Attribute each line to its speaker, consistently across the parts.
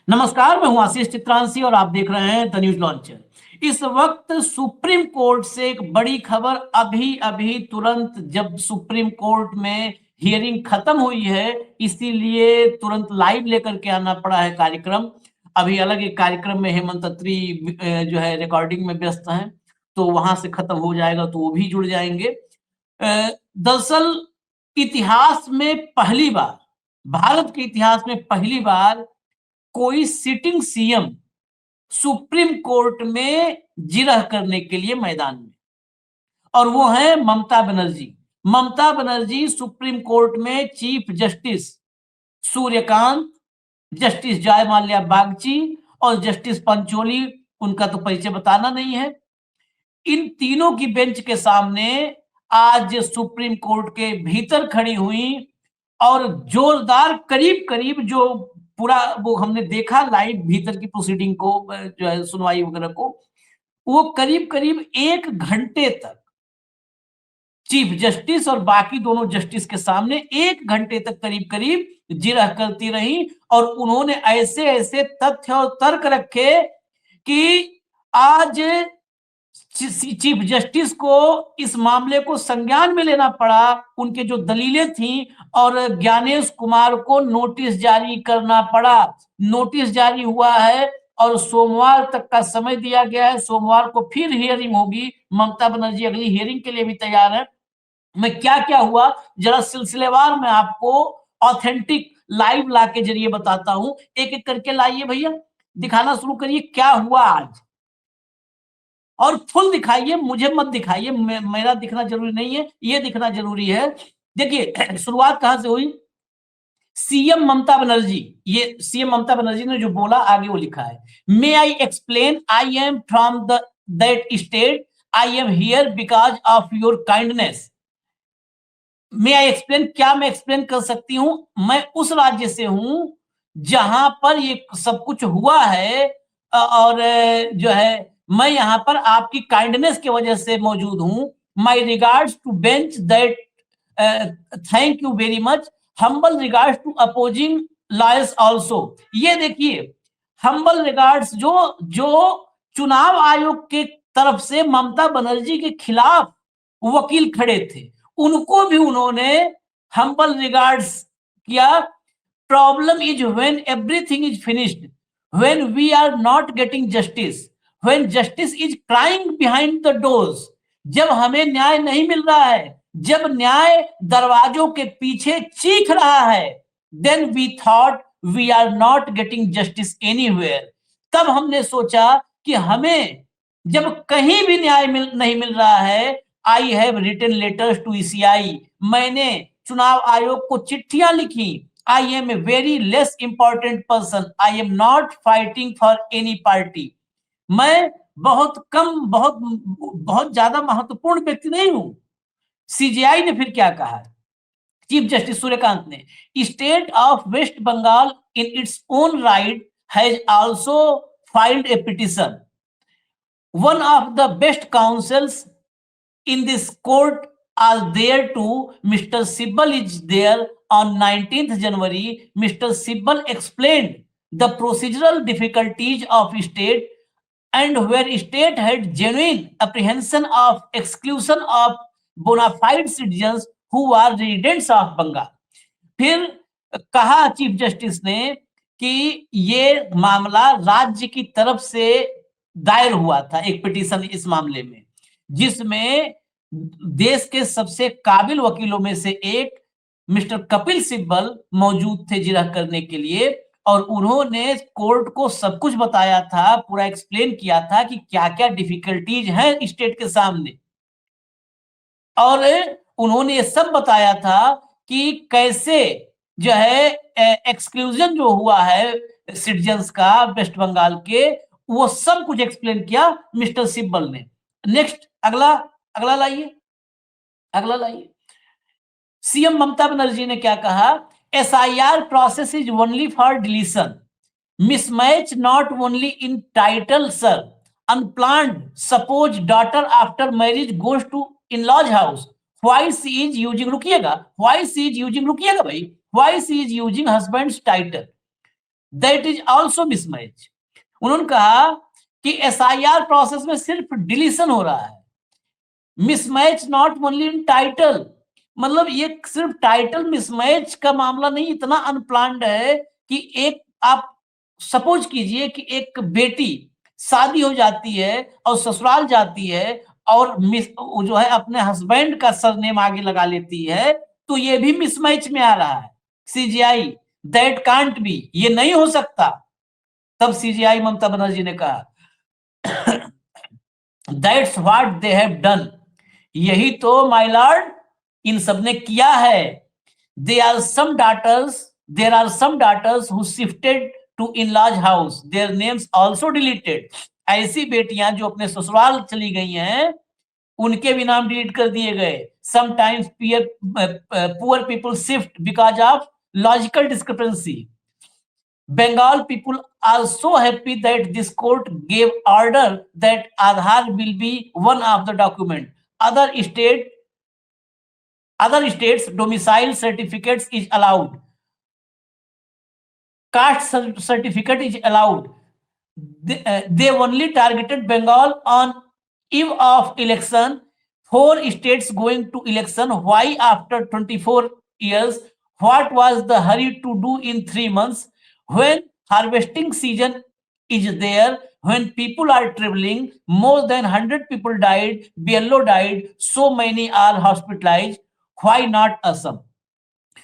Speaker 1: नमस्कार, मैं हूं आशीष चित्रांशी और आप देख रहे हैं द न्यूज लॉन्चर। इस वक्त सुप्रीम कोर्ट से एक बड़ी खबर अभी अभी तुरंत, जब सुप्रीम कोर्ट में हियरिंग खत्म हुई है, इसीलिए तुरंत लाइव लेकर के आना पड़ा है कार्यक्रम। अभी अलग एक कार्यक्रम में हेमंत अत्री जो है रिकॉर्डिंग में व्यस्त हैं, तो वहां से खत्म हो जाएगा तो वो भी जुड़ जाएंगे। दरअसल इतिहास में पहली बार, भारत के इतिहास में पहली बार कोई सिटिंग सीएम सुप्रीम कोर्ट में जिरह करने के लिए मैदान में, और वो है ममता बनर्जी। ममता बनर्जी सुप्रीम कोर्ट में chief justice Suryakant, justice Joymalya Bagchi और जस्टिस पंचोली, उनका तो परिचय बताना नहीं है, इन तीनों की बेंच के सामने आज सुप्रीम कोर्ट के भीतर खड़ी हुई और जोरदार, करीब करीब जो पूरा वो हमने देखा लाइव भीतर की प्रोसीडिंग को, जो है सुनवाई वगैरह को, वो करीब करीब 1 घंटे तक चीफ जस्टिस और बाकी दोनों जस्टिस के सामने 1 घंटे तक करीब करीब जिरह करती रही। और उन्होंने ऐसे ऐसे तथ्य और तर्क रखे कि आज चीफ जस्टिस को इस मामले को संज्ञान में लेना पड़ा, उनके जो दलीलें थी, और ज्ञानेश कुमार को नोटिस जारी करना पड़ा। नोटिस जारी हुआ है और सोमवार तक का समय दिया गया है। सोमवार को फिर हियरिंग होगी। ममता बनर्जी अगली हियरिंग के लिए भी तैयार है। मैं क्या क्या हुआ जरा सिलसिलेवार में आपको ऑथेंटिक लाइव ला के जरिए बताता हूं। एक एक करके लाइए भैया, दिखाना शुरू करिए क्या हुआ आज, और फुल दिखाइए, मुझे मत दिखाइए, मेरा दिखना जरूरी नहीं है, ये दिखना जरूरी है। देखिए शुरुआत कहां से हुई। सीएम ममता बनर्जी, ये सीएम ममता बनर्जी ने जो बोला आगे वो लिखा है, may I explain, I am from the that state, I am here because of your kindness. May I explain, क्या मैं एक्सप्लेन कर सकती हूं, मैं उस राज्य से हूं जहां पर ये सब कुछ हुआ है, और जो है मैं यहां पर आपकी काइंडनेस की वजह से मौजूद हूं। My regards to bench that, thank you very much, humble regards to opposing lawyers also. ये देखिए, हम्बल रिगार्ड्स, जो जो चुनाव आयोग के तरफ से ममता बनर्जी के खिलाफ वकील खड़े थे, उनको भी उन्होंने हम्बल रिगार्ड्स किया। Problem is when everything is finished, when we are not getting justice, when justice is crying behind the doors. जब हमें न्याय नहीं मिल रहा है, जब न्याय दरवाजों के पीछे चीख रहा है, then we thought we are not getting justice anywhere. तब हमने सोचा कि हमें जब कहीं भी न्याय नहीं मिल रहा है, I have written letters to ECI, मैंने चुनाव आयोग को चिट्ठियां लिखी। I am a very less important person, I am not fighting for any party. मैं बहुत कम, बहुत ज्यादा महत्वपूर्ण व्यक्ति नहीं हूं। सीजीआई ने फिर क्या कहा, चीफ जस्टिस सूर्यकांत ने, state of waste Bengal in its own right has also filed a petition. One of the best counsels in this court are there too. Mr. Sibbal is there. On 19th January, Mr. Sibbal explained the procedural difficulties of state, and where state had genuine apprehension of exclusion of bona fide citizens who are residents of Bengal. फिर कहा chief justice ने कि ये मामला राज्य की तरफ से दायर हुआ था, एक पिटीशन इस मामले में, जिसमें देश के सबसे काबिल वकीलों में से एक मिस्टर कपिल सिब्बल मौजूद थे जिरह करने के लिए, और उन्होंने कोर्ट को सब कुछ बताया था, पूरा एक्सप्लेन किया था कि क्या क्या डिफिकल्टीज हैं स्टेट के सामने। और उन्होंने ये सब बताया था कि कैसे जो है एक्सक्लूजन जो हुआ है सिटीजन्स का वेस्ट बंगाल के, वो सब कुछ एक्सप्लेन किया मिस्टर सिब्बल ने। नेक्स्ट, अगला लाइए, अगला लाइए। सीएम ममता बनर्जी ने क्या कहा, SIR process is only for deletion, mismatch not only in title sir, unplanned suppose daughter after marriage goes to in laws house, why she is using, रुकिएगा, व्हाई शी इज यूजिंग, रुकिएगा भाई, why she is using husband's title. That is also mismatch. उन्होंने कहा कि SIR process में सिर्फ deletion हो रहा है, mismatch not only in title, मतलब ये सिर्फ टाइटल मिसमैच का मामला नहीं, इतना अनप्लान्ड है कि एक आप सपोज कीजिए कि एक बेटी शादी हो जाती है और ससुराल जाती है और जो है अपने हस्बैंड का सरनेम आगे लगा लेती है, तो ये भी मिसमैच में आ रहा है। CGI, दैट कांट बी, ये नहीं हो सकता। तब CGI ममता बनर्जी ने कहा that's what they have done, यही तो माय लॉर्ड इन सब ने किया है। There are some daughters who shifted to in-laws house, their names also deleted। ऐसी बेटियां जो अपने ससुराल चली गई हैं, उनके भी नाम डिलीट कर दिए गए। Sometimes poor people shift because of logical discrepancy. Bengal people are so happy that this court gave order that Aadhaar will be one of the document. Other states domicile certificates is allowed. Caste certificate is allowed. They only targeted Bengal on eve of election. 4 states going to election. Why after 24 years? What was the hurry to do in 3 months? When harvesting season is there, when people are traveling, more than 100 people died, BLO died, so many are hospitalized. Why not Assam?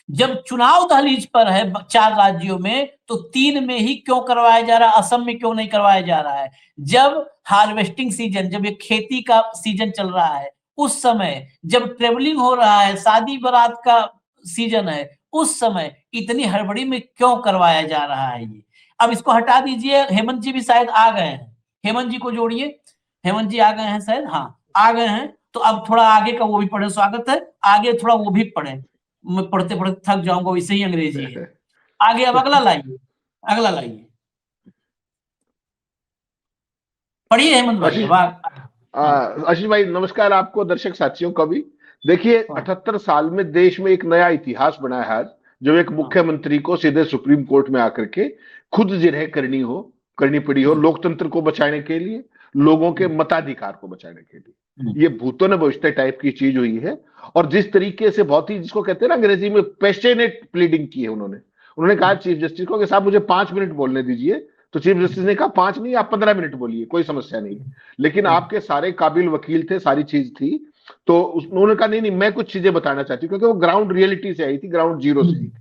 Speaker 1: जब चुनाव दहलीज पर है 4 राज्यों में, तो 3 में ही क्यों करवाया जा रहा है, असम में क्यों नहीं करवाया जा रहा है? जब हार्वेस्टिंग सीजन, जब ये खेती का सीजन चल रहा है, उस समय जब ट्रेवलिंग हो रहा है, शादी बारात का सीजन है, उस समय इतनी हड़बड़ी में क्यों करवाया जा रहा है ये? अब इसको हटा दीजिए। हेमंत जी भी शायद आ गए हैं, हेमंत जी को जोड़िए। हेमंत जी आ गए हैं शायद, हाँ आ गए हैं। तो अब थोड़ा आगे का वो भी पढ़े, स्वागत है, आगे थोड़ा वो भी पढ़े। मैं पढ़ते पढ़ते थक जाऊंगा, वैसे ही अंग्रेजी है। आगे अब अगला लाइए, अगला लाइए, पढ़िए हेमंत भाई।
Speaker 2: आशीष भाई नमस्कार आपको, दर्शक साथियों को भी। देखिए 78 साल में देश में एक नया इतिहास बना है आज, जब एक मुख्यमंत्री को सीधे सुप्रीम कोर्ट में आकर के खुद जिरह करनी पड़ी हो लोकतंत्र को बचाने के लिए, लोगों के मताधिकार को बचाने के लिए। ये भूतों ने भविष्य टाइप की चीज हुई है। और जिस तरीके से बहुत ही, जिसको कहते हैं ना अंग्रेजी में पैशनेट प्लीडिंग की है उन्होंने कहा चीफ जस्टिस को कि साहब मुझे 5 मिनट बोलने दीजिए। तो चीफ जस्टिस ने कहा 5 नहीं, आप 15 मिनट बोलिए, कोई समस्या नहीं। लेकिन आपके सारे काबिल वकील थे, सारी चीज थी, तो उन्होंने कहा नहीं मैं कुछ चीजें बताना चाहती हूँ, क्योंकि वो ग्राउंड रियलिटी से आई थी, ग्राउंड जीरो से आई थी।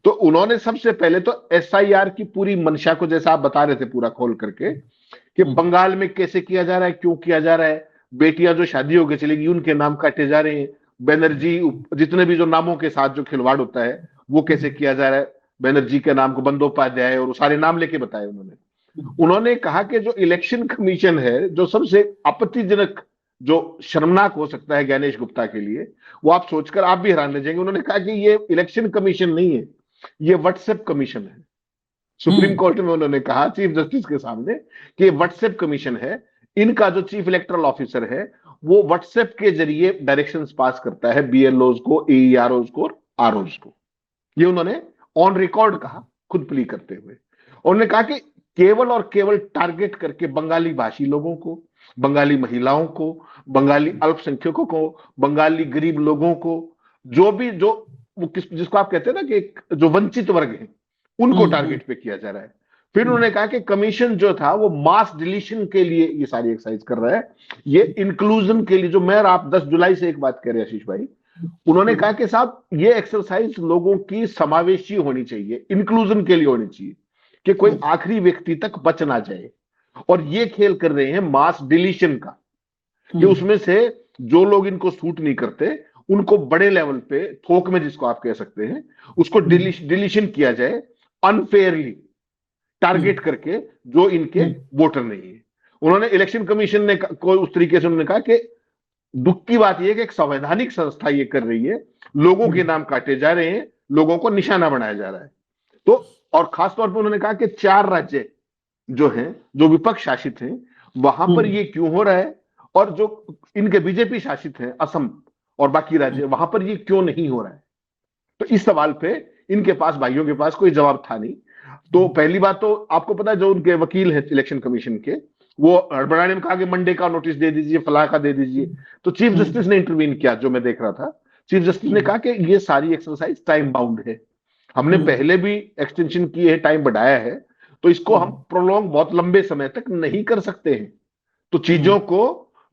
Speaker 2: तो उन्होंने सबसे पहले तो SIR की पूरी मंशा को, जैसा आप बता रहे थे पूरा खोल करके, कि बंगाल में कैसे किया जा रहा है, क्यों किया जा रहा है, बेटियां जो शादी होकर चलेगी उनके नाम काटे जा रहे हैं, बनर्जी जितने भी जो नामों के साथ जो खिलवाड़ होता है वो कैसे किया जा रहा है, बनर्जी के नाम को बंदोपाध्याय और सारे नाम लेके बताए उन्होंने कहा कि जो इलेक्शन कमीशन है, जो सबसे आपत्तिजनक, जो शर्मनाक हो सकता है ज्ञानेश गुप्ता के लिए, वो आप सोचकर आप भी हैरान रह जाएंगे। उन्होंने कहा कि ये इलेक्शन कमीशन नहीं है, ये व्हाट्सएप कमीशन है। सुप्रीम कोर्ट में उन्होंने कहा चीफ जस्टिस के सामने कि ये व्हाट्सएप कमीशन है। इनका जो चीफ इलेक्टोरल ऑफिसर है वो व्हाट्सएप के जरिए डायरेक्शंस पास करता है BLOs को, AEROs को, ROs को। ये उन्होंने ऑन रिकॉर्ड कहा, खुद प्ली करते हुए। उन्होंने कहा कि केवल और केवल टारगेट करके बंगाली भाषी लोगों को, बंगाली महिलाओं को, बंगाली अल्पसंख्यकों को, बंगाली गरीब लोगों को, जिसको आप कहते हैं ना कि जो वंचित वर्ग हैं, उनको टारगेट पे किया जा रहा है। फिर उन्होंने कहा कि कमीशन जो था वो मास डिलीशन के लिए ये सारी एक्सरसाइज कर रहा है, ये इंक्लूजन के लिए, जो मैं और आप 10 जुलाई से एक बात कह रहे हैं आशीष भाई, उन्होंने कहा कि साहब ये एक्सरसाइज लोगों की समावेशी होनी चाहिए, इंक्लूजन के लिए होनी चाहिए, कि कोई आखिरी व्यक्ति तक बच ना जाए। और ये खेल कर रहे हैं मास डिलीशन का, कि उसमें से जो लोग इनको सूट नहीं करते उनको बड़े लेवल पे, थोक में जिसको आप कह सकते हैं, उसको डिलीशन किया जाए अनफेयरली, टारगेट करके, जो इनके वोटर नहीं है। उन्होंने इलेक्शन कमीशन ने को उस तरीके से उन्होंने कहा कि दुख की बात यह कि एक संवैधानिक संस्था ये कर रही है, लोगों के नाम काटे जा रहे हैं, लोगों को निशाना बनाया जा रहा है। तो और खासतौर पर उन्होंने कहा कि 4 राज्य जो हैं, जो विपक्ष शासित हैं, वहां पर ये क्यों हो रहा है, और जो इनके बीजेपी शासित हैं, असम और बाकी राज्य, वहां पर ये क्यों नहीं हो रहा है। तो इस सवाल पे इनके पास, भाइयों के पास कोई जवाब था नहीं। तो पहली बात तो आपको पता है जो उनके वकील हैं इलेक्शन कमीशन के, वो हड़बड़ाने में कहा कि मंडे का नोटिस दे दीजिए, फलां का दे दीजिए। तो चीफ जस्टिस ने इंटरवीन किया, जो मैं देख रहा था। चीफ जस्टिस ने कहा कि ये सारी एक्सरसाइज टाइम बाउंड है, हमने पहले भी एक्सटेंशन की है, टाइम बढ़ाया है, तो इसको हम प्रोलॉन्ग बहुत लंबे समय तक नहीं कर सकते हैं। तो चीजों को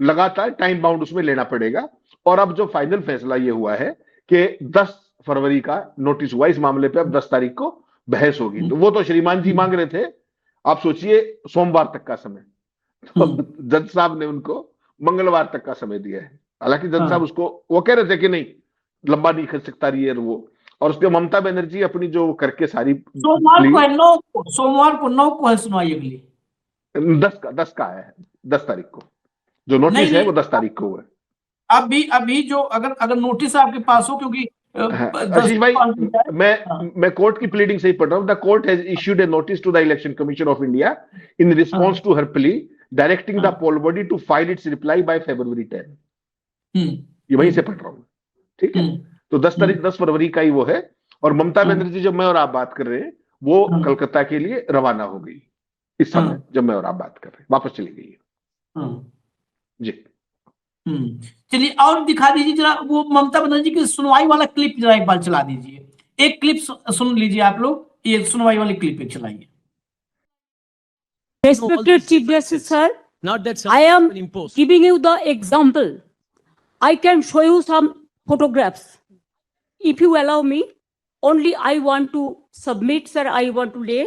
Speaker 2: लगातार टाइम बाउंड उसमें लेना पड़ेगा। और अब जो फाइनल फैसला ये हुआ है कि 10 फरवरी का नोटिस हुआ इस मामले पे, अब 10 तारीख को बहस होगी। तो वो तो श्रीमान जी मांग रहे थे, आप सोचिए, सोमवार तक का समय, तो जज साहब ने उनको मंगलवार तक का समय दिया है। हालांकि जज साहब उसको वो कह रहे थे कि नहीं, लंबा नहीं कर सकता रही है वो। और उसके ममता बनर्जी अपनी जो करके सारी
Speaker 1: सोमवार को 9 को है सुनवाई अगली।
Speaker 2: 10 का है, 10 तारीख को जो नोटिस है वो 10 तारीख को हुआ है।
Speaker 1: अभी जो अगर नोटिस आपके पास हो, क्योंकि
Speaker 2: आशीष भाई, मैं कोर्ट की प्लीडिंग से ही पढ़ रहा हूं। The court has issued a notice to the election commission of India in response to her plea directing the poll body to file its reply by February 10। ये वहीं से पढ़ रहा हूं, ठीक है। तो 10 फरवरी का ही वो है। और ममता बनर्जी, जब मैं और आप बात कर रहे हैं, वो कलकत्ता के लिए रवाना हो गई इस समय, जब मैं और आप बात कर रहे हैं, वापस चली गई है जी।
Speaker 1: चलिए और दिखा दीजिए जरा वो ममता बनर्जी की सुनवाई वाला क्लिप, जरा एक बार चला दीजिए। एक क्लिप सुन लीजिए आप लोग, ये सुनवाई वाली क्लिप एक चलाइए।
Speaker 3: Respected Chief Justice Sir, I am giving you the example. I can show you some photographs. If you allow me, only I want to submit, sir, I want to lay,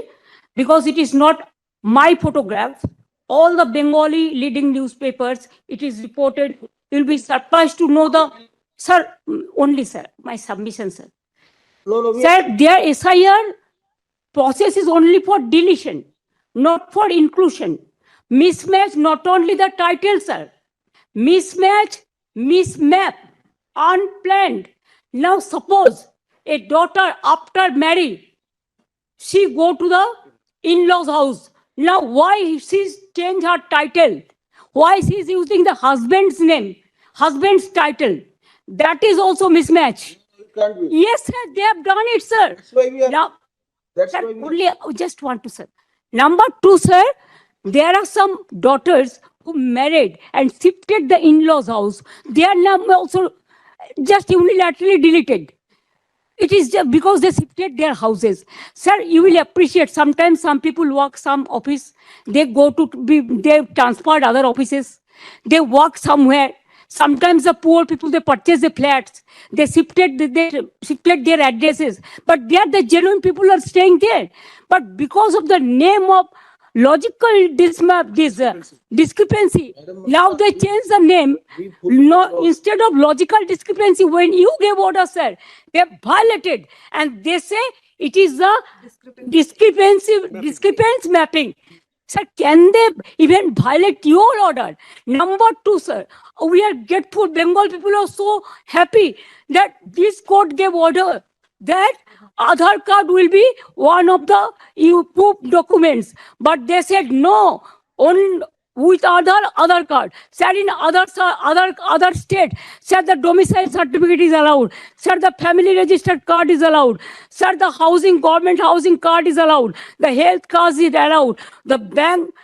Speaker 3: because it is not my photograph. All the Bengali leading newspapers, it is reported. You'll be surprised to know the, sir, only sir, my submission, sir. Sir, their SIR process is only for deletion, not for inclusion. Mismatch, not only the title, sir. Mismatch, mismap, unplanned. Now suppose a daughter after marriage, she go to the in-laws house. Now why she's changed her title? Why she's using the husband's name, husband's title? That is also mismatch.
Speaker 4: Can't be.
Speaker 3: Yes, sir, they have done it, sir.
Speaker 4: That's why we are.
Speaker 3: Now,
Speaker 4: That's
Speaker 3: sir,
Speaker 4: why we.
Speaker 3: only I just want to, sir. Number two, sir, there are some daughters who married and shifted the in-laws house. They are now also just unilaterally deleted. It is just because they shifted their houses. Sir, you will appreciate sometimes some people work some office, they go to be, they transferred other offices, they work somewhere. Sometimes the poor people, they purchase the flats, they shifted their addresses, but there the genuine people are staying there. But because of the name of logical discrepancy, now they change the name. No, instead of logical discrepancy, when you gave order, sir, they violated, and they say it is the discrepancy mapping. Sir, can they even violate your order? Number two, sir, we are grateful. Bengal people are so happy that this court gave order that Aadhaar card will be one of the proof documents. But they said no, on with Aadhaar card. Sir, in other state, sir, the domicile certificate is allowed. Sir, the family registered card is allowed. Sir, the government housing card is allowed. The health card is allowed. The bank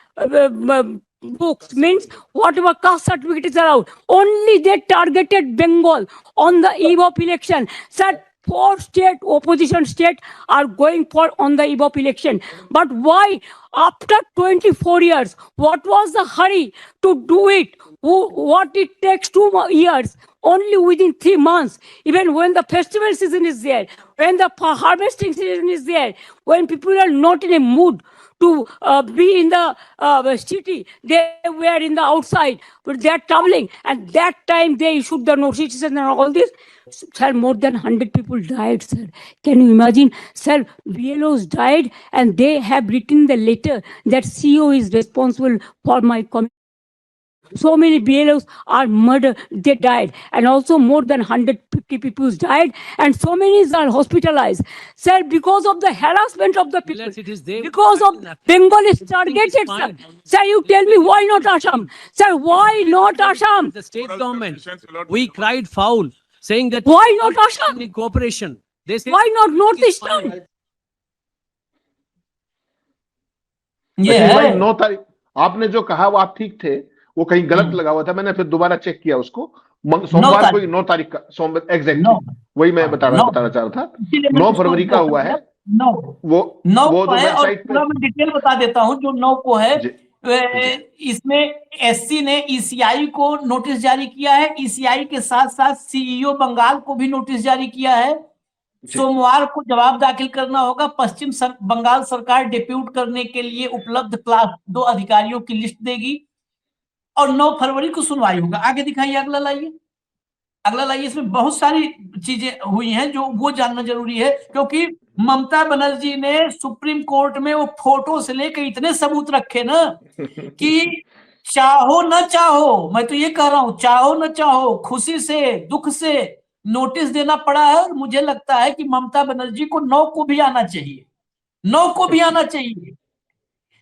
Speaker 3: books means whatever caste certificate is allowed. Only they targeted Bengal on the eve of election. Sir, 4 state opposition state are going for on the eve of election. But why after 24 years, what was the hurry to do it? What it takes 2 years, only within 3 months, even when the festival season is there, when the harvesting season is there, when people are not in a mood to be in the city, they were in the outside, but they are traveling, and that time they issued the notices and all this. Sir, more than 100 people died, sir. Can you imagine? Sir, BLOs died, and they have written the letter that CEO is responsible for my comment. So many BLOs are murdered, they died, and also more than 150 people died, and so many are hospitalized. Sir, because of the harassment of the people, because of Bengal is targeted, sir. Sir, you tell me why not Assam? Sir, why not Assam?
Speaker 5: The state government, we cried foul, saying that
Speaker 3: Why not Assam?
Speaker 5: in cooperation. They say
Speaker 3: Why not Northeastern?
Speaker 1: ये
Speaker 2: आशीष भाई
Speaker 1: है
Speaker 2: 9 तारीख आपने जो कहा वो आप ठीक थे, वो कहीं गलत लगा हुआ था, मैंने फिर दोबारा चेक किया उसको।
Speaker 1: 9
Speaker 2: सोमवार को
Speaker 1: तारीख
Speaker 2: 9 तारीख का, सोमवार एग्जैक्टली
Speaker 1: 9
Speaker 2: वही मैं
Speaker 1: हाँ
Speaker 2: बताना
Speaker 1: 9
Speaker 2: बताना चाह रहा था।
Speaker 1: इसीलिए मैंने
Speaker 2: 9
Speaker 1: उसको
Speaker 2: फरवरी का
Speaker 1: ओपन
Speaker 2: हुआ
Speaker 1: किया।
Speaker 2: है
Speaker 1: 9
Speaker 2: वो
Speaker 1: 9
Speaker 2: वो
Speaker 1: को
Speaker 2: जो
Speaker 1: है और
Speaker 2: वेबसाइट पे।
Speaker 1: पूरा मैं डिटेल बता देता हूँ जो 9 को है।
Speaker 2: जी जी
Speaker 1: इसमें एससी ने ईसीआई को नोटिस जारी किया है, ईसीआई के साथ साथ सीईओ बंगाल को भी नोटिस जारी किया है।
Speaker 2: जी
Speaker 1: सोमवार को जवाब दाखिल करना होगा। बंगाल सरकार डिप्यूट करने के लिए उपलब्ध क्लास 2 अधिकारियों की लिस्ट देगी और 9 फरवरी को सुनवाई होगा। आगे दिखाइए, अगला लाइए, अगला लाइए। इसमें बहुत सारी चीजें हुई हैं जो वो जानना जरूरी है, क्योंकि ममता बनर्जी ने सुप्रीम कोर्ट में वो फोटो से लेकर इतने सबूत रखे ना कि चाहो न चाहो, मैं तो ये कह रहा हूं, चाहो न चाहो, खुशी से दुख से नोटिस देना पड़ा है। और मुझे लगता है कि ममता बनर्जी को 9 को भी आना चाहिए, 9 को भी आना चाहिए।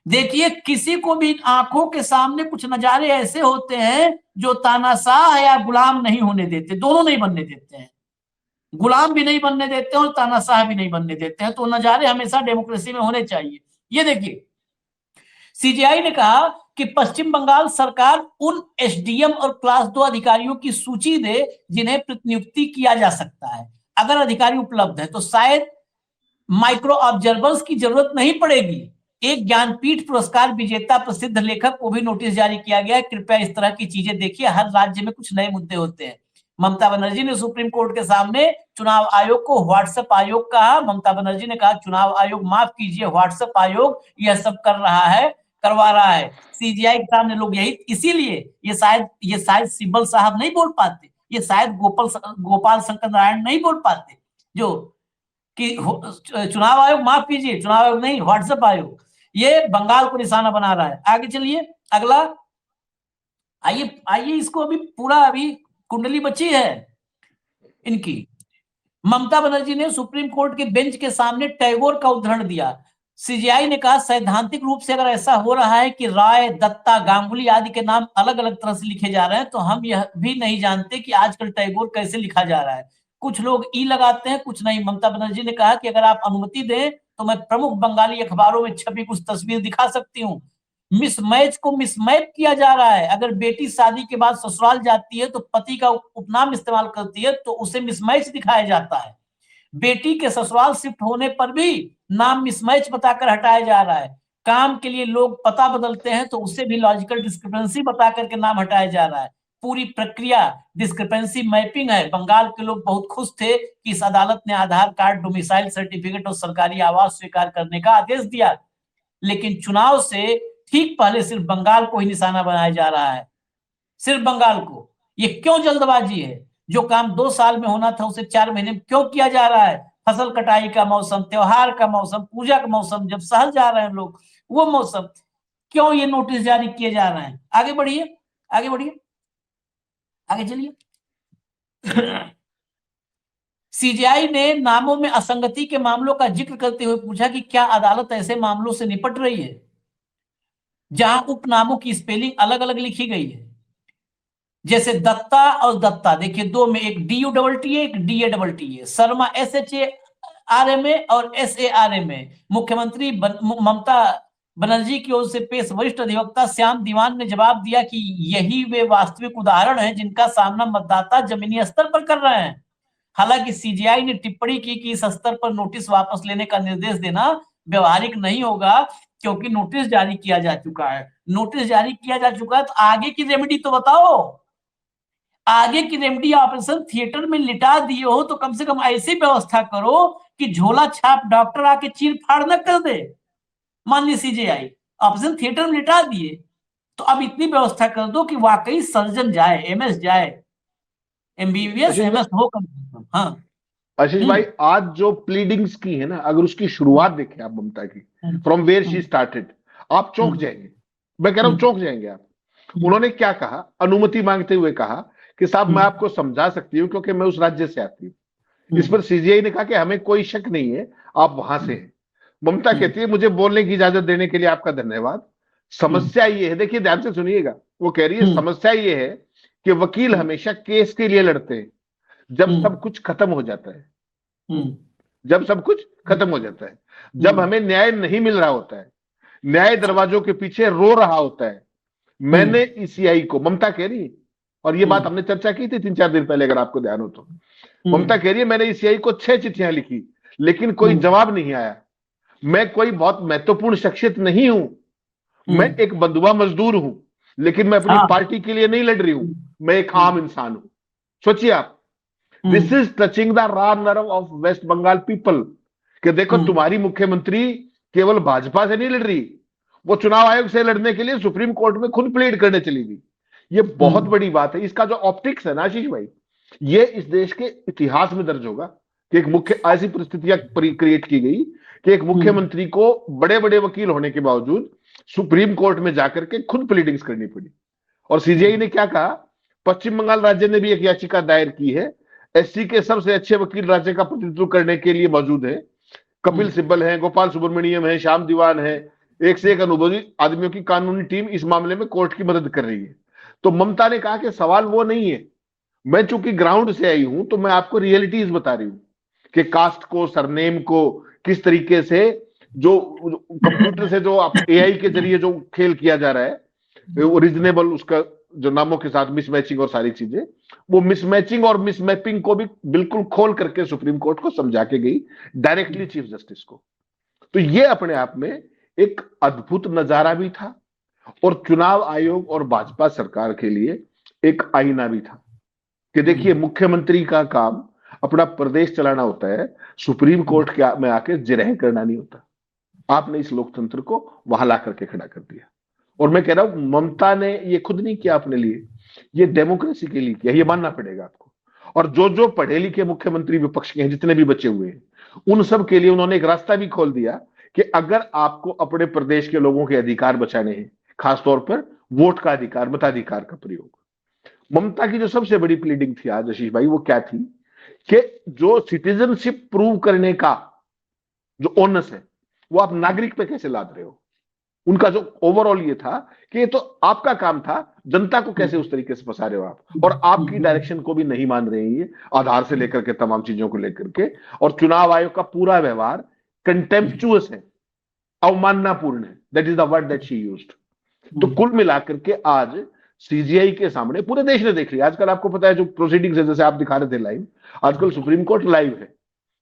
Speaker 1: देखिए, किसी को भी आंखों के सामने कुछ नजारे ऐसे होते हैं जो तानाशाह या गुलाम नहीं होने देते, दोनों नहीं बनने देते हैं। गुलाम भी नहीं बनने देते हैं और तानाशाह भी नहीं बनने देते हैं। तो नजारे हमेशा डेमोक्रेसी में होने चाहिए। ये देखिए, सीजीआई ने कहा कि पश्चिम बंगाल सरकार उन एसडीएम और क्लास 2 अधिकारियों की सूची दे जिन्हें प्रतिनियुक्ति किया जा सकता है। अगर अधिकारी उपलब्ध है तो शायद माइक्रो ऑब्जर्वर्स की जरूरत नहीं पड़ेगी। एक ज्ञानपीठ पुरस्कार विजेता प्रसिद्ध लेखक को भी नोटिस जारी किया गया है। कृपया इस तरह की चीजें देखिए, हर राज्य में कुछ नए मुद्दे होते हैं। ममता बनर्जी ने सुप्रीम कोर्ट के सामने चुनाव आयोग को व्हाट्सएप आयोग कहा। ममता बनर्जी ने कहा चुनाव आयोग माफ कीजिए, व्हाट्सएप आयोग यह सब कर रहा है, करवा रहा है। सीजीआई के सामने लोग यही, इसीलिए ये शायद सिब्बल साहब नहीं बोल पाते, ये शायद गोपाल शंकर नारायण नहीं बोल पाते जो कि चुनाव आयोग माफ कीजिए, चुनाव आयोग नहीं, व्हाट्सएप आयोग, ये बंगाल को निशाना बना रहा है। आगे चलिए, अगला आइए आइए, इसको अभी पूरा अभी कुंडली बची है इनकी। ममता बनर्जी ने सुप्रीम कोर्ट के बेंच के सामने टैगोर का उदाहरण दिया। सीजीआई ने कहा सैद्धांतिक रूप से अगर ऐसा हो रहा है कि राय, दत्ता, गांगुली आदि के नाम अलग अलग तरह से लिखे जा रहे हैं, तो हम यह भी नहीं जानते कि आजकल टैगोर कैसे लिखा जा रहा है। कुछ लोग ई लगाते हैं, कुछ नहीं। ममता बनर्जी ने कहा कि अगर आप अनुमति दें तो मैं प्रमुख बंगाली अखबारों में छपी कुछ तस्वीर दिखा सकती हूँ। मिसमैच को मिसमैप किया जा रहा है। अगर बेटी शादी के बाद ससुराल जाती है तो पति का उपनाम इस्तेमाल करती है तो उसे मिसमैच दिखाया जाता है। बेटी के ससुराल शिफ्ट होने पर भी नाम मिसमैच बताकर हटाया जा रहा है। काम के लिए लोग पता बदलते हैं तो उससे भी लॉजिकल डिस्क्रिपेंसी बता करके नाम हटाया जा रहा है। पूरी प्रक्रिया डिस्क्रिपेंसी मैपिंग है। बंगाल के लोग बहुत खुश थे कि इस अदालत ने आधार कार्ड, डोमिसाइल सर्टिफिकेट और सरकारी आवास स्वीकार करने का आदेश दिया। लेकिन चुनाव से ठीक पहले सिर्फ बंगाल को ही निशाना बनाया जा रहा है, सिर्फ बंगाल को। ये क्यों जल्दबाजी है? जो काम 2 साल में होना था उसे 4 महीने में क्यों किया जा रहा है? फसल कटाई का मौसम, त्योहार का मौसम, पूजा का मौसम, जब शहर जा रहे हैं लोग, वो मौसम, क्यों ये नोटिस जारी किए जा रहे हैं? आगे बढ़िए, आगे बढ़िए, आगे चलिए। सीजीआई ने नामों में असंगति के मामलों का जिक्र करते हुए पूछा कि क्या अदालत ऐसे मामलों से निपट रही है जहां उपनामों की स्पेलिंग अलग अलग लिखी गई है? जैसे दत्ता और दत्ता, देखिए 2 में एक DUTT है, एक DATT है। शर्मा SHARMA और SARMA। मुख्यमंत्री ममता बनर्जी की ओर से पेश वरिष्ठ अधिवक्ता श्याम दीवान ने जवाब दिया कि यही वे वास्तविक उदाहरण हैं जिनका सामना मतदाता जमीनी स्तर पर कर रहे हैं। हालांकि सीजीआई ने टिप्पणी की कि इस स्तर पर नोटिस वापस लेने का निर्देश देना व्यवहारिक नहीं होगा, क्योंकि नोटिस जारी किया जा चुका है। नोटिस जारी किया जा चुका है तो आगे की रेमेडी तो बताओ। आगे की रेमेडी ऑपरेशन थिएटर में लिटा दिए हो तो कम से कम ऐसी व्यवस्था करो कि झोला छाप डॉक्टर आके चीर फाड़ न कर दे। मान ली सीजीआई ऑपरेशन थिएटर में लिटा दिए, तो अब इतनी व्यवस्था कर दो कि वाकई सर्जन जाए, MS जाए, MBBS MS हो कम से कम। हाँ
Speaker 2: आशीष भाई, आज जो प्लीडिंग्स की है ना, अगर उसकी शुरुआत देखें आप ममता की, फ्रॉम वेयर शी स्टार्टेड, आप चौंक जाएंगे। मैं कह रहा हूं चौंक जाएंगे आप। उन्होंने क्या कहा? अनुमति मांगते हुए कहा कि साहब मैं आपको समझा सकती हूँ क्योंकि मैं उस राज्य से आती हूँ। इस पर सीजीआई ने कहा कि हमें कोई शक नहीं है, आप वहां से हैं। ममता कहती है मुझे बोलने की इजाजत देने के लिए आपका धन्यवाद। समस्या ये है, देखिए ध्यान से सुनिएगा, वो कह रही है समस्या ये है कि वकील हमेशा केस के लिए लड़ते हैं जब सब कुछ खत्म हो जाता है। जब सब कुछ खत्म हो जाता है, जब हमें न्याय नहीं मिल रहा होता है, न्याय दरवाजों के पीछे रो रहा होता है। मैंने ईसीआई को, ममता कह रही है, और ये बात हमने चर्चा की थी 3-4 दिन पहले, अगर आपको ध्यान हो तो। ममता कह रही है मैंने ईसीआई को 6 चिट्ठियां लिखी, लेकिन कोई जवाब नहीं आया। मैं कोई बहुत महत्वपूर्ण शख्सियत नहीं हूं, मैं एक बंधुआ मजदूर हूं, लेकिन मैं अपनी पार्टी के लिए नहीं लड़ रही हूं, मैं एक आम इंसान हूं। सोचिए आप, this is touching the raw nerve of waste Bengal people, कि देखो तुम्हारी मुख्यमंत्री केवल भाजपा से नहीं लड़ रही, वो चुनाव आयोग से लड़ने के लिए सुप्रीम कोर्ट में खुद प्लीड करने चली गई। ये बहुत बड़ी बात है। इसका जो ऑप्टिक्स है ना आशीष भाई, ये इस देश के इतिहास में दर्ज होगा कि एक मुख्य ऐसी परिस्थितियां क्रिएट की गई कि एक मुख्यमंत्री को बड़े बड़े वकील होने के बावजूद सुप्रीम कोर्ट में जाकर के खुद प्लीडिंग्स करनी पड़ी। और सीजीआई ने क्या कहा, पश्चिम बंगाल राज्य ने भी एक याचिका दायर की है, एससी के सबसे अच्छे वकील राज्य का प्रतिनिधित्व करने के लिए मौजूद है, कपिल सिब्बल है, गोपाल सुब्रमण्यम है, श्याम दीवान है, एक से एक अनुभवी आदमियों की कानूनी टीम इस मामले में कोर्ट की मदद कर रही है। तो ममता ने कहा कि सवाल वो नहीं है, मैं चूंकि ग्राउंड से आई हूं तो मैं आपको रियलिटीज बता रही हूं कि कास्ट को, सरनेम को किस तरीके से, जो कंप्यूटर से जो एआई के जरिए जो खेल किया जा रहा है, ओरिजिनेबल उसका जो नामों के साथ मिसमैचिंग और सारी चीजें, वो मिसमैचिंग और मिसमैपिंग को भी बिल्कुल खोल करके सुप्रीम कोर्ट को समझा के गई, डायरेक्टली चीफ जस्टिस को। तो ये अपने आप में एक अद्भुत नजारा भी था, और चुनाव आयोग और भाजपा सरकार के लिए एक आईना भी था कि देखिए मुख्यमंत्री का काम अपना प्रदेश चलाना होता है, सुप्रीम कोर्ट में आके जिरह करना नहीं होता। आपने इस लोकतंत्र को वहां ला करके खड़ा कर दिया। और मैं कह रहा हूं ममता ने ये खुद नहीं किया अपने लिए, ये डेमोक्रेसी के लिए किया, ये मानना पड़ेगा आपको। और जो जो पढ़े लिखे मुख्यमंत्री विपक्ष के हैं, जितने भी बचे हुए हैं, उन सब के लिए उन्होंने एक रास्ता भी खोल दिया कि अगर आपको अपने प्रदेश के लोगों के अधिकार बचाने हैं, खासतौर पर वोट का अधिकार, मताधिकार का प्रयोग। ममता की जो सबसे बड़ी प्लीडिंग थी आज आशीष भाई, वो क्या थी कि जो सिटीजनशिप प्रूव करने का जो ओनस है, वो आप नागरिक पे कैसे लाद रहे हो। उनका जो ओवरऑल ये था कि ये तो आपका काम था, जनता को कैसे उस तरीके से फंसा रहे हो आप, और आपकी डायरेक्शन को भी नहीं मान रहे हैं ये, आधार से लेकर के तमाम चीजों को लेकर के। और चुनाव आयोग का पूरा व्यवहार कंटेम्पचुअस है, अवमाननापूर्ण है, that is the word that she used. तो कुल मिलाकर के आज सीजीआई के सामने पूरे देश ने देख लिया। आजकल आपको पता है जो प्रोसीडिंग्स है, जैसे आप दिखा रहे थे लाइव, आजकल सुप्रीम कोर्ट लाइव है,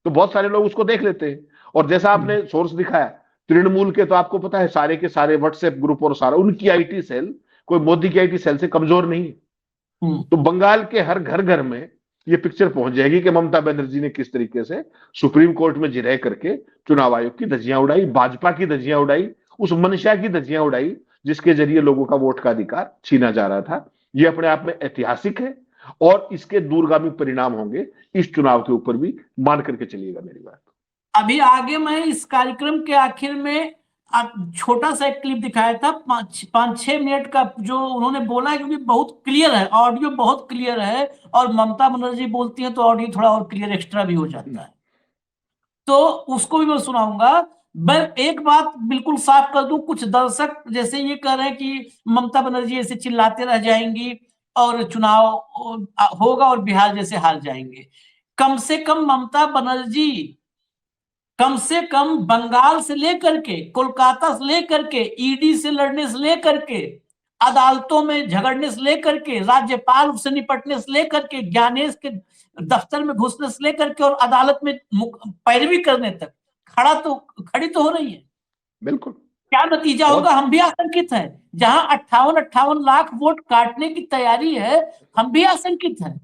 Speaker 2: तो बहुत सारे लोग उसको देख लेते हैं। और जैसा आपने सोर्स दिखाया तृणमूल के, तो आपको पता है सारे के सारे व्हाट्सएप ग्रुप और सारा उनकी आईटी सेल कोई मोदी की आईटी सेल से कमजोर नहीं है। तो बंगाल के हर घर घर में ये पिक्चर पहुंच जाएगी कि ममता बनर्जी ने किस तरीके से सुप्रीम कोर्ट में जिरह करके चुनाव आयोग की धज्जियां उड़ाई, भाजपा की धज्जियां उड़ाई, उस मंशा की धज्जियां उड़ाई जिसके जरिए लोगों का वोट का अधिकार छीना जा रहा था। ये अपने आप में ऐतिहासिक है, और इसके दूरगामी परिणाम होंगे इस चुनाव के ऊपर भी, मान करके चलिएगा मेरी बात।
Speaker 1: अभी आगे मैं इस कार्यक्रम के आखिर में छोटा सा एक क्लिप दिखाया था, 5-6 मिनट का, जो उन्होंने बोला है, क्योंकि बहुत क्लियर है, ऑडियो बहुत क्लियर है, और ममता बनर्जी बोलती है तो ऑडियो थोड़ा और क्लियर एक्स्ट्रा भी हो जाता है, तो उसको भी मैं सुनाऊंगा। मैं एक बात बिल्कुल साफ कर दूं, कुछ दर्शक जैसे ये कह रहे हैं कि ममता बनर्जी ऐसे चिल्लाते रह जाएंगी और चुनाव होगा और बिहार जैसे हार जाएंगे। कम से कम ममता बनर्जी कम से कम बंगाल से लेकर के, कोलकाता से लेकर के, ईडी से लड़ने से लेकर के, अदालतों में झगड़ने से लेकर के, राज्यपाल से निपटने से लेकर के, ज्ञानेश के दफ्तर में घुसने से लेकर के, और अदालत में पैरवी करने तक खड़ी तो हो रही है।
Speaker 2: बिल्कुल
Speaker 1: क्या नतीजा होगा हम भी आशंकित हैं। जहां 58 लाख वोट काटने की तैयारी है, हम भी आशंकित हैं।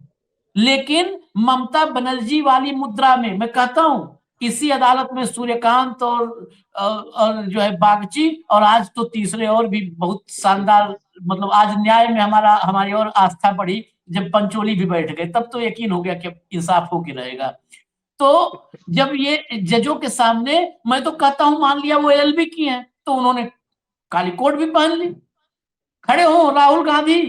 Speaker 1: लेकिन ममता बनर्जी वाली मुद्रा में मैं कहता हूं, इसी अदालत में सूर्यकांत और जो है बागची, और आज तो तीसरे और भी बहुत शानदार, मतलब आज न्याय में हमारी और आस्था बढ़ी जब पंचोली भी बैठ गए, तब तो यकीन हो गया कि इंसाफ हो के रहेगा। तो जब ये जजों के सामने, मैं तो कहता हूं, मान लिया वो एलएलबी की हैं, तो उन्होंने काली कोट भी पहन ली, खड़े हो, राहुल गांधी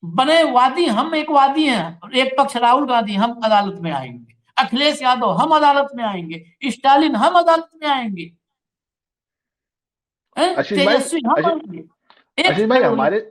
Speaker 1: बने वादी, हम एक वादी हैं, एक पक्ष राहुल गांधी, हम अदालत में आएंगे, अखिलेश यादव हम अदालत में आएंगे, स्टालिन हम अदालत में आएंगे, तेजस्वी हम आएंगे।
Speaker 2: आशीष भाई,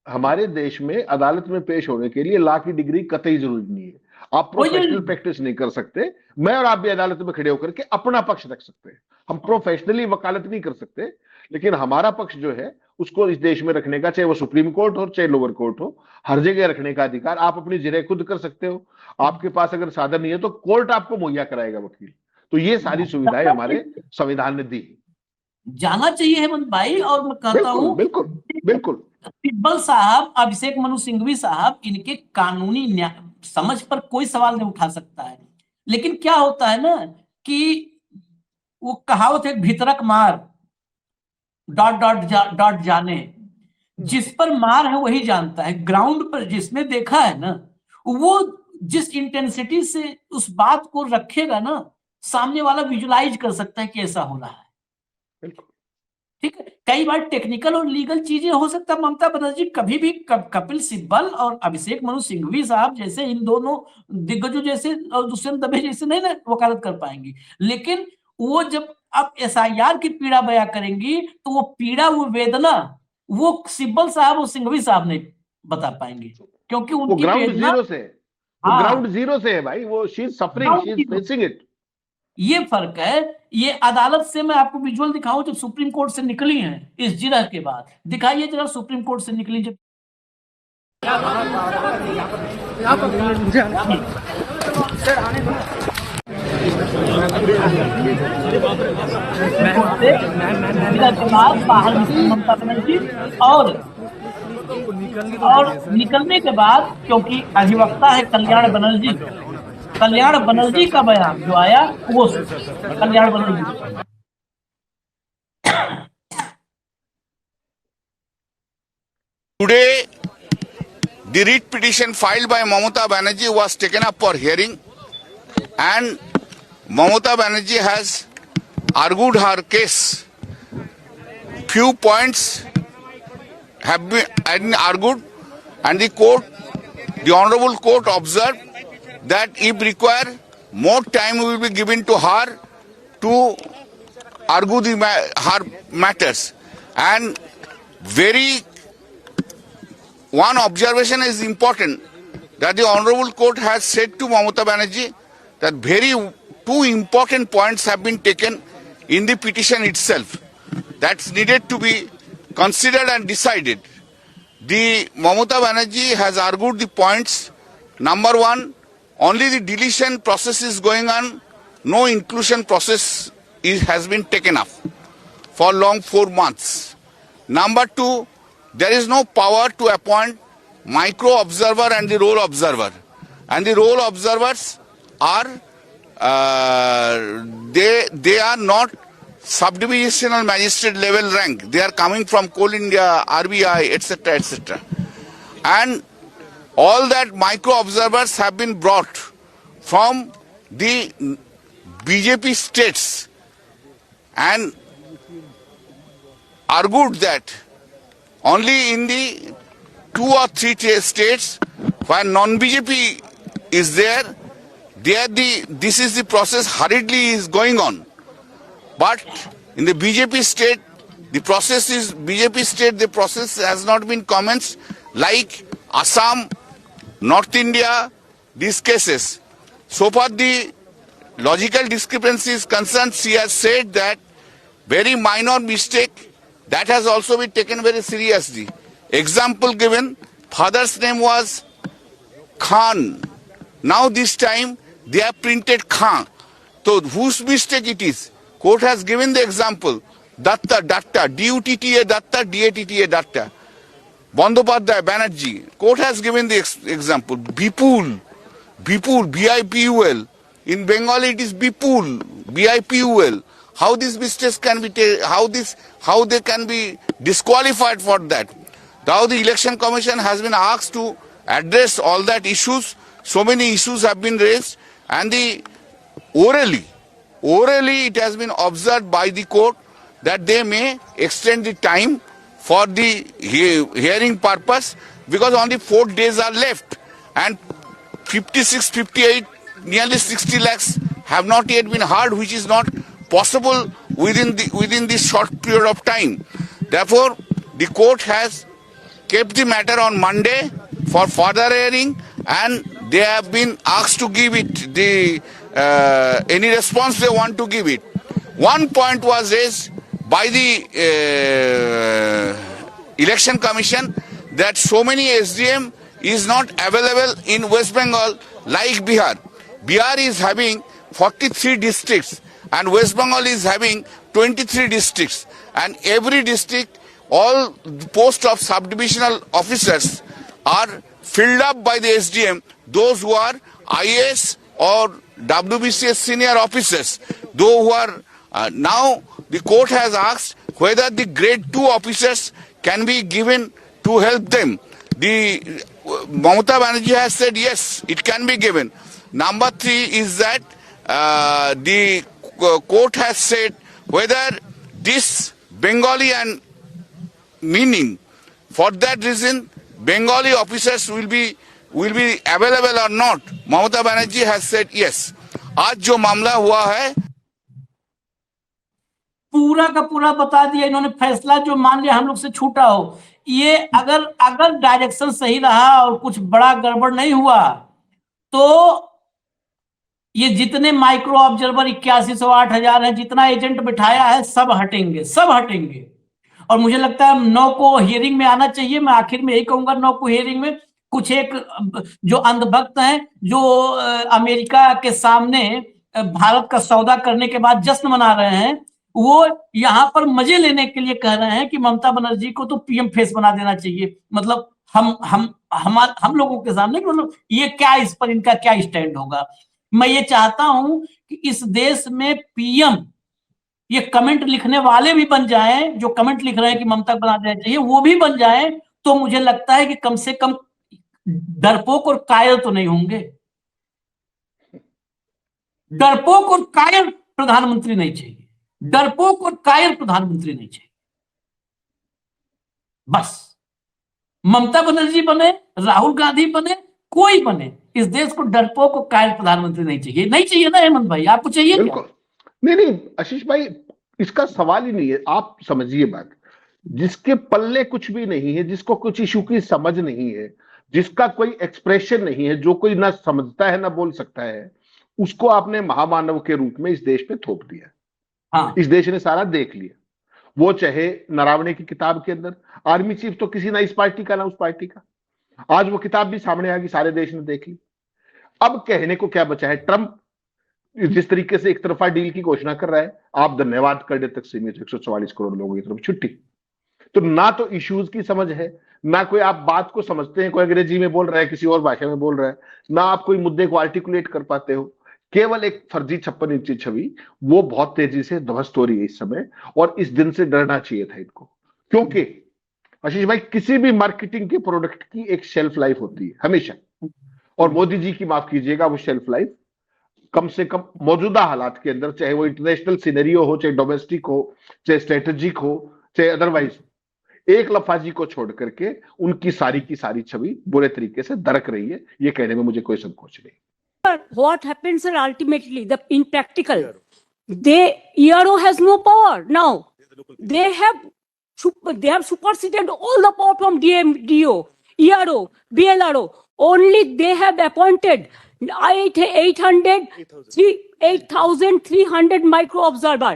Speaker 2: हमारे देश में अदालत में पेश होने के लिए लॉ की डिग्री कतई जरूरी नहीं है। आप प्रोफेशनल प्रैक्टिस नहीं कर सकते, मैं और आप भी अदालत में खड़े होकर के अपना पक्ष रख सकते हैं, हम प्रोफेशनली वकालत नहीं कर सकते, लेकिन हमारा पक्ष जो है उसको इस देश में रखने का, चाहे वो सुप्रीम कोर्ट हो चाहे लोअर कोर्ट हो, हर जगह रखने का अधिकार। आप अपनी जिरह खुद कर सकते हो, आपके पास अगर साधन नहीं है तो कोर्ट आपको मुहैया कराएगा वकील। तो ये सारी सुविधाएं हमारे संविधान ने दी।
Speaker 1: जाना चाहिए हेमंत भाई। और मैं कहता
Speaker 2: बिल्कुल
Speaker 1: हूँ
Speaker 2: बिल्कुल बिल्कुल।
Speaker 1: सिब्बल साहब, अभिषेक मनु सिंघवी साहब, इनके कानूनी समझ पर कोई सवाल नहीं उठा सकता है। लेकिन क्या होता है ना कि वो कहावत है, भीतरक मार डॉट डॉट डॉट जाने, जिस पर मार है वही जानता है। ग्राउंड पर जिसने देखा है ना, वो जिस इंटेंसिटी से उस बात को रखेगा ना, सामने वाला विजुलाइज कर सकता है कि ऐसा हो रहा है।
Speaker 2: बिल्कुल
Speaker 1: ठीक है, कई बार टेक्निकल और लीगल चीजें हो सकता है। ममता बनर्जी कभी भी कपिल सिब्बल और अभिषेक मनु सिंघवी साहब जैसे इन दोनों दिग्गजों जैसे और दुष्यंत दबे जैसे नहीं ना वकालत कर पाएंगी। लेकिन वो जब अब एसआईआर की पीड़ा बयां करेंगी तो वो पीड़ा, वो वेदना, वो सिब्बल साहब और सिंघवी साहब नहीं बता पाएंगे, क्योंकि
Speaker 2: वो
Speaker 1: उनकी
Speaker 2: ग्राउंड
Speaker 1: वेदना,
Speaker 2: जीरो से, वो
Speaker 1: हाँ,
Speaker 2: ग्राउंड जीरो से है भाई। वो she is suffering, she is facing it.
Speaker 1: ये फर्क है। ये अदालत से मैं आपको विजुअल दिखाऊं, जब सुप्रीम कोर्ट से निकली हैं इस जिरह के बाद, दिखाइए जरा सुप्रीम कोर्ट से निकली जब। जिरह के बाद बाहर निकली ममता बनर्जी, और निकलने के बाद, क्योंकि अधिवक्ता है कल्याण बनर्जी, कल्याण बनर्जी का बयान जो आया वो Kalyan Banerjee.
Speaker 4: Today, the writ petition filed by Mamata Banerjee was taken up for hearing, and Mamata Banerjee has argued her case. Few points have been argued, and the court, the Honorable Court observed that if required, more time will be given to her to argue her matters. And one observation is important, that the Honorable Court has said to Mamata Banerjee that two important points have been taken in the petition itself that's needed to be considered and decided. The Mamata Banerjee has argued the points. Number one, only the deletion process is going on, no inclusion process has been taken up for long 4 months. Number two, there is no power to appoint micro observer and the role observer. And the role observers are, they are not subdivisional magistrate level rank. They are coming from Coal India, RBI, etc., etc. And all that micro observers have been brought from the BJP states and argued that only in the 2 or 3 states where non-BJP is there, this is the process hurriedly is going on. But in the BJP state, the process has not been commenced, like Assam, North India, these cases. So far the logical discrepancy is concerned, she has said that very minor mistake, that has also been taken very seriously. Example given, father's name was Khan. Now this time they have printed Khan. So whose mistake it is? Court has given the example. Datta, D-U-T-T-A, Datta, D-A-T-T-A, Datta. Bandopadhyay, Banerjee. Court has given the example. Bipul, B-I-P-U-L. In Bengali it is Bipul, B-I-P-U-L. How these mistakes can be how they can be disqualified for that. Now the Election Commission has been asked to address all that issues. So many issues have been raised, and orally it has been observed by the court that they may extend the time for the hearing purpose, because only 4 days are left, and 56, 58, nearly 60 lakhs have not yet been heard, which is not possible within this short period of time. Therefore, the court has kept the matter on Monday for further hearing, and they have been asked to give it any response they want to give it. One point was raised by the Election Commission that so many SDM is not available in West Bengal like Bihar. Bihar is having 43 districts and West Bengal is having 23 districts, and every district all posts of subdivisional officers are filled up by the SDM, those who are IAS or WBCS senior officers, those who are now the court has asked whether the grade 2 officers can be given to help them. The Mamata Banerjee has said yes, it can be given. Number 3 is that the court has said whether this Bengali and meaning, for that reason Bengali officers will be available or not. Mamata Banerjee has said yes. आज जो मामला हुआ है
Speaker 1: पूरा का पूरा बता दिया इन्होंने, फैसला जो मान लिया हम लोग से छूटा हो। ये अगर डायरेक्शन सही रहा और कुछ बड़ा गड़बड़ नहीं हुआ तो ये जितने माइक्रो ऑब्जर्वर 8100 8000 है, जितना एजेंट बिठाया है, सब हटेंगे। और मुझे लगता है 9 को हियरिंग में आना चाहिए। मैं आखिर में यही कहूंगा, 9 को हियरिंग में कुछ एक जो अंधभक्त हैं, जो अमेरिका के सामने भारत का सौदा करने के बाद जश्न मना रहे हैं, वो यहाँ पर मजे लेने के लिए कह रहे हैं कि ममता बनर्जी को तो पीएम फेस बना देना चाहिए। मतलब हम लोगों के सामने, मतलब ये क्या, इस पर इनका क्या स्टैंड होगा। मैं ये चाहता हूं कि इस देश में पीएम, ये कमेंट लिखने वाले भी बन जाएं, जो कमेंट लिख रहे हैं कि ममता बना देना चाहिए, वो भी बन जाएं, तो मुझे लगता है कि कम से कम डरपोक और कायर तो नहीं होंगे। डरपोक और कायर प्रधानमंत्री नहीं चाहिए, डरपोक और कायर प्रधानमंत्री नहीं चाहिए। बस ममता बनर्जी बने, राहुल गांधी बने, कोई बने, इस देश को डरपोक और कायर प्रधानमंत्री नहीं चाहिए। नहीं चाहिए ना हेमंत भाई, आपको चाहिए क्या?
Speaker 2: नहीं आशीष भाई, इसका सवाल ही नहीं है। आप समझिए बात, जिसके पल्ले कुछ भी नहीं है, जिसको कुछ इशू की समझ नहीं है, जिसका कोई एक्सप्रेशन नहीं है, जो कोई ना समझता है ना बोल सकता है, उसको आपने महामानव के रूप में इस देश पे थोप दिया।
Speaker 1: हाँ।
Speaker 2: इस देश ने सारा देख लिया। वो चाहे नरावणे की किताब के अंदर, आर्मी चीफ तो किसी ना इस पार्टी का ना उस पार्टी का, आज वो किताब भी सामने आ गई, सारे देश ने देख ली। अब कहने को क्या बचा है? ट्रंप जिस तरीके से एक तरफा डील की घोषणा कर रहा है, आप धन्यवाद करने तक सीमित 144 करोड़ लोगों की तरफ छुट्टी। तो ना तो इश्यूज की समझ है, ना कोई आप बात को समझते हैं, कोई अंग्रेजी में बोल रहा है, किसी और भाषा में बोल रहा है, ना आप कोई मुद्दे को आर्टिकुलेट कर पाते हो। केवल एक फर्जी 56 इंची छवि, वो बहुत तेजी से ध्वस्त हो रही है इस समय, और इस दिन से डरना चाहिए था इनको। क्योंकि आशीष भाई, किसी भी मार्केटिंग के प्रोडक्ट की एक शेल्फ लाइफ होती है हमेशा, और मोदी जी की माफ कीजिएगा, वो शेल्फ लाइफ कम से कम मौजूदा हालात के अंदर, चाहे वो इंटरनेशनल सिनेरियो हो, चाहे डोमेस्टिक हो, चाहे स्ट्रेटेजिक हो, चाहे अदरवाइज, एक लफाजी को छोड़ करके उनकी सारी की सारी छवि बुरे तरीके से दरक रही है। ये कहने में मुझे कोई संकोच नहीं।
Speaker 3: What happens sir, ultimately, in practical, ERO has no power now. They have superseded all the power from DO, ERO, BLRO. Only they have appointed 8,300 micro observer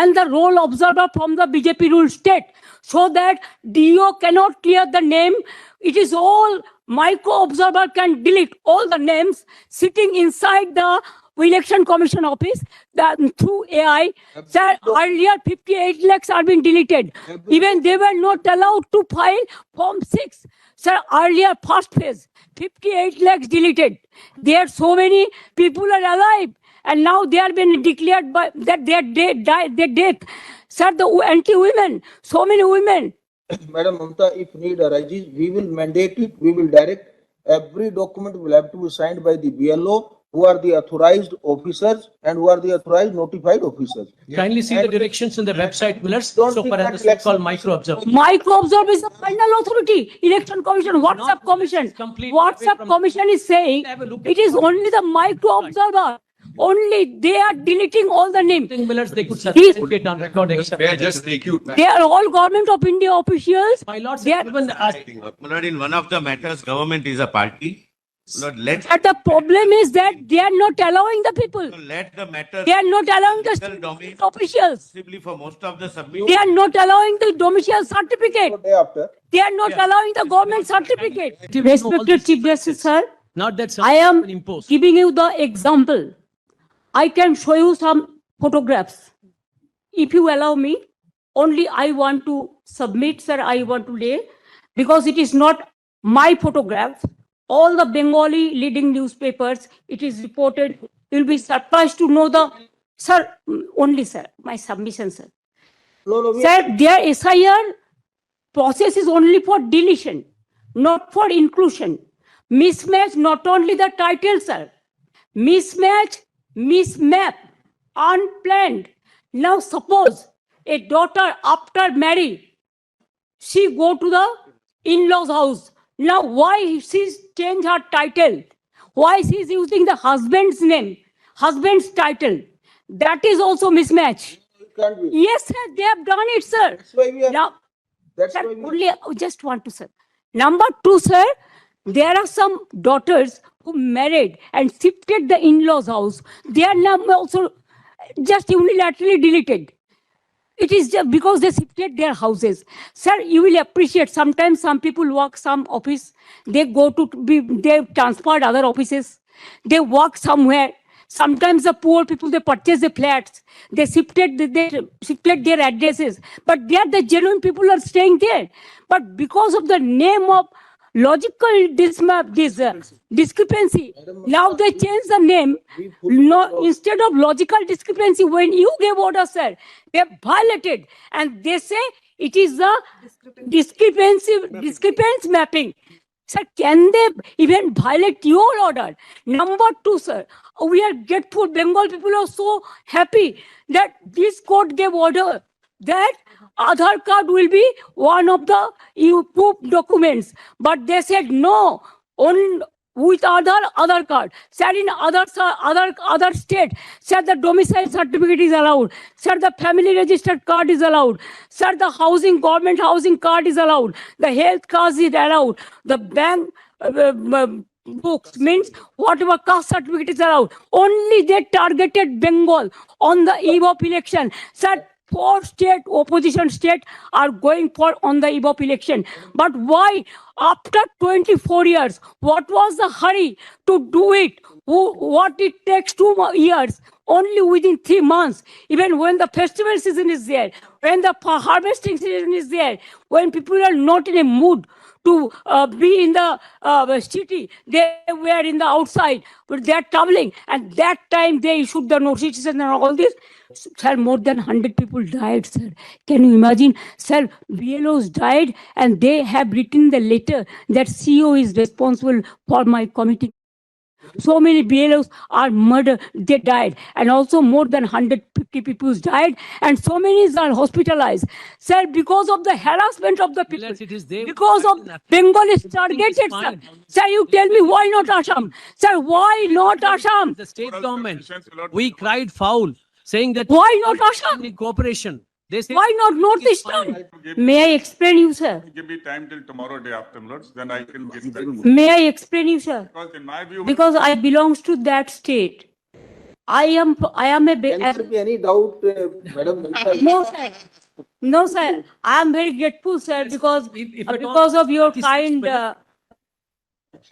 Speaker 3: and the role observer from the BJP ruled state, so that DO cannot clear the name. It is all micro observer can delete all the names sitting inside the election commission office through AI. Sir, earlier 58 lakhs are being deleted. Even they were not allowed to file Form 6. Sir, earlier first phase, 58 lakhs deleted. There so many people are alive, and now they are being declared by that their death. Sir, the anti-women, so many women.
Speaker 6: Madam Mamata, if need arises, we will mandate it, we will direct. Every document will have to be signed by the BLO, who are the authorized officers and who are the authorized notified officers.
Speaker 5: Kindly see the directions in the website, Millers,
Speaker 6: Don't
Speaker 5: so
Speaker 6: think
Speaker 5: for
Speaker 6: that
Speaker 5: the so-called
Speaker 6: election-
Speaker 5: micro observer.
Speaker 3: Micro observer is the final authority. Election commission, WhatsApp commission.
Speaker 5: Complete
Speaker 3: WhatsApp
Speaker 5: from-
Speaker 3: commission is saying
Speaker 5: Have a look
Speaker 3: it
Speaker 5: at
Speaker 3: is only the micro observer. Only they are deleting all the names.
Speaker 5: I think Millers, they could
Speaker 3: He's-
Speaker 5: certificate on record.
Speaker 7: May I just take you back?
Speaker 3: They are all government of India officials.
Speaker 5: My lords,
Speaker 3: They are-
Speaker 5: even
Speaker 7: Lord, in one of the matters, government is a party. Lord, let
Speaker 3: But the problem is that they are not allowing the people.
Speaker 7: let the matter
Speaker 3: They are not allowing the
Speaker 7: legal
Speaker 3: state
Speaker 7: domain
Speaker 3: officials.
Speaker 7: possibly for most of the submission.
Speaker 3: They are not allowing the domicile certificate.
Speaker 6: Day after.
Speaker 3: They are not
Speaker 5: Yeah.
Speaker 3: allowing the government certificate.
Speaker 5: Let him know all
Speaker 3: Respected
Speaker 5: these
Speaker 3: Chief Justice,
Speaker 5: differences.
Speaker 3: sir,
Speaker 5: Not that
Speaker 3: I am
Speaker 5: been imposed.
Speaker 3: giving you the example. I can show you some photographs. If you allow me, only I want to submit, sir, I want to lay, because it is not my photograph. All the Bengali leading newspapers, it is reported. You'll be surprised to know the, sir, only, sir, my submission, sir.
Speaker 6: No,
Speaker 3: Sir, their SIR process is only for deletion, not for inclusion. Mismatch, not only the title, sir. Mismatch, mismap, unplanned. Now suppose a daughter after marry, she go to the in-laws house. Now why she's change her title? Why she's using the husband's name, husband's title? That is also mismatch.
Speaker 6: it can't be.
Speaker 3: Yes, sir, they have done it, sir.
Speaker 6: That's why we are,
Speaker 3: Now,
Speaker 6: that's
Speaker 3: sir,
Speaker 6: why we
Speaker 3: only just want to, sir. Number two, sir, there are some daughters who married and shifted the in-laws house. Their number also just unilaterally deleted. It is just because they shifted their houses. Sir, you will appreciate sometimes some people work some office, they go to be, they transferred other offices, they work somewhere. Sometimes the poor people, they purchase the flats, they shifted their addresses, but they are the genuine people are staying there. But because of the name of logical discrepancy, now they change the name. No, instead of logical discrepancy, when you gave order, sir, they violated, and they say it is the discrepancy mapping. Sir, can they even violate your order? Number two, sir, we are grateful. Bengal people are so happy that this court gave order that Aadhaar card will be one of the proof documents. But they said no, on with Aadhaar card. Sir, in other state, sir, the domicile certificate is allowed. Sir, the family registered card is allowed. Sir, the government housing card is allowed. The health card is allowed. The bank books means whatever caste certificate is allowed. Only they targeted Bengal on the eve of election. Sir, 4 state opposition state are going for on the eve of election. But why after 24 years, what was the hurry to do it? What it takes 2 years, only within 3 months, even when the festival season is there, when the harvesting season is there, when people are not in a mood to be in the city, they were in the outside, but they are traveling, and that time they issued the notices and all this. Sir, more than 100 people died, sir. Can you imagine? Sir, BLOs died, and they have written the letter that CEO is responsible for my committee. So many BLOs are murdered, they died, and also more than 150 people died, and so many are hospitalized. Sir, because of the harassment of the people,
Speaker 5: Unless it is there,
Speaker 3: because of Bengal is targeted, sir.
Speaker 5: fine.
Speaker 3: Sir, you tell me why not Assam? Sir, why not Assam?
Speaker 5: The state government, we cried foul, saying that
Speaker 3: Why not Assam?
Speaker 5: in cooperation. They say
Speaker 3: Why not Northeastern? May I explain you, sir?
Speaker 8: Give me time till tomorrow day after, Lords, then I can get back.
Speaker 3: May I explain you, sir?
Speaker 8: Because in my view,
Speaker 3: Because I belongs to that state. I am a
Speaker 6: can there be any doubt, Madam?
Speaker 3: no, sir. No, sir. I am very grateful, sir, because
Speaker 5: If at all,
Speaker 3: because of your
Speaker 5: it is
Speaker 3: kind
Speaker 5: better.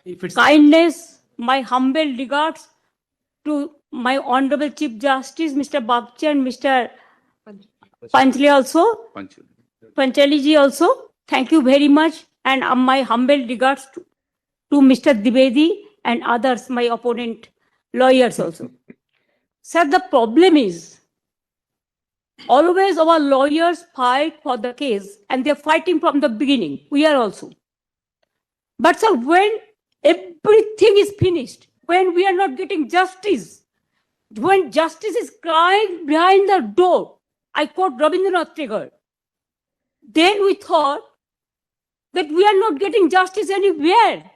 Speaker 5: if it's
Speaker 3: kindness, my humble regards to my Honorable Chief Justice, Mr. Bagchi and Mr. Panchali also, Panchali ji also. Thank you very much, and my humble regards to Mr. Dwivedi and others, my opponent lawyers also. Sir, the problem is always our lawyers fight for the case, and they're fighting from the beginning. We are also. But sir, when everything is finished, when we are not getting justice, when justice is crying behind the door, I quote Rabindranath Tagore, then we thought that we are not getting justice anywhere.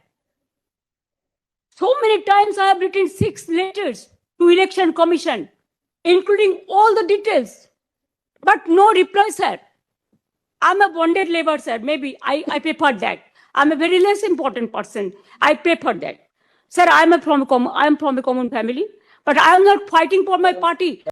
Speaker 3: So many times I have written 6 letters to Election Commission, including all the details, but no reply, sir. I'm a bonded labor, sir. Maybe I prefer that. I'm a very less important person. I prefer that. Sir, I am from a common family, but I am not fighting for my party.